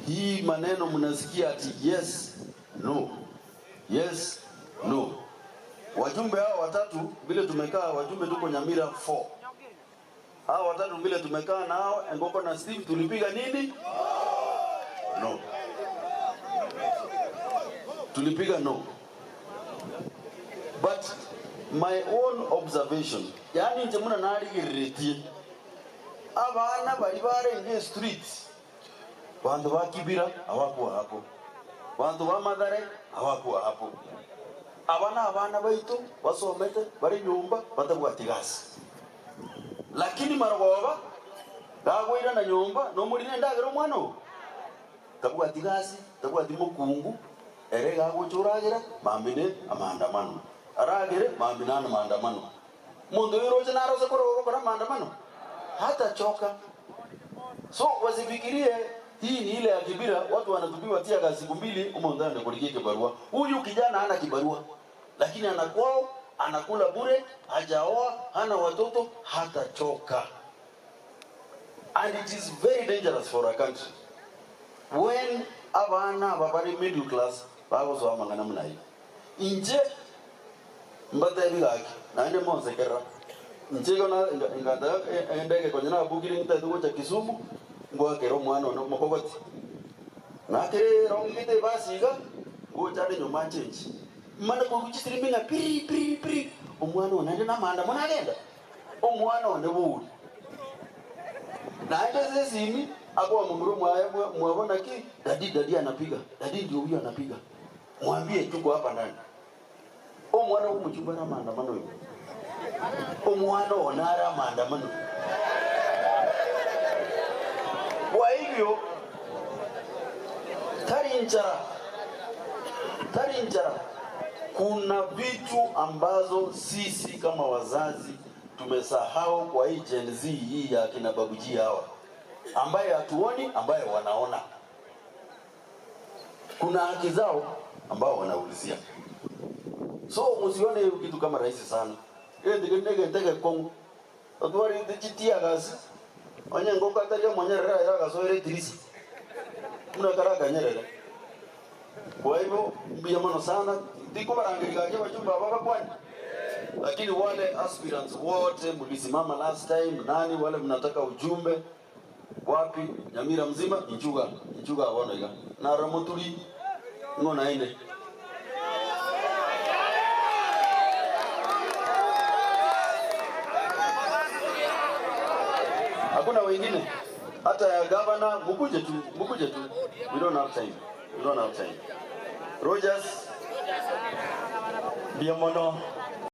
hii maneno mnasikia ati yes no yes no. Wajumbe hao watatu vile tumekaa, wajumbe tuko Nyamira 4. Hao watatu vile tumekaa nao Engoko na Steve, tulipiga nini? No. Tulipiga no. But my own observation, yani njemuna nari gireti abana bari barenge streets, bantu bakibira abakuwa hapo, bantu bamadare abakuwa hapo, abana baitu basomete bari nyumba batabwatigasi, lakini marwaba gagwira na nyumba no muri ndagero mwana tabwatigasi tabwati mukungu ere gagucuragira mambine amandamano aragere mambinana maandamano mundu yiroje naroze kora maandamano hata choka. So wasifikirie hii ni ile ya Kibira, watu wanatupiwa tia kazi siku 2 umondane kulikie kibarua. Huyu kijana hana kibarua, lakini anakwao anakula bure, hajaoa, hana watoto, hata choka. And it is very dangerous for a country when abana babari middle class bago so amangana munai inje mbata bigaki nande monsekera nje gona ngada endege konyana bukiri ngitatu cha Kisumu ngo akero mwana no mokogoti nakere rongite basiga ngo chade nyuma change mana ko kuchisirimina pri omwana onande na manda mona agenda omwana onde buri na ende zimi akwa mumuru mwabona ki dadi anapiga, dadi ndio huyo anapiga, mwambie tuko hapa ndani. Omwana umuchumba na maandamano hiyo, omwana onara maandamano. Kwa hivyo tarinjara kuna vitu ambazo sisi kama wazazi tumesahau kwa hii Gen Z hii ya kina babuji hawa, ambaye hatuoni, ambaye wanaona. Kuna haki zao ambao wanaulizia. So msione kitu kama rahisi sana. Ndege Kongo. Atwari ndichitia gazi. Onye Ngoko ataje monyera ya gasoere tirisi. Muna karaka nyerere. Kwa hivyo mbiyamano sana ndiko barangirikaje bachumba baba kwani. Lakini wale aspirants wote mlisimama last time, nani wale mnataka ujumbe wapi Nyamira mzima inchuga abona iga na ramotuli ngona ine hakuna wengine hata ya governor mkuje tu we don't have time Rogers Biamono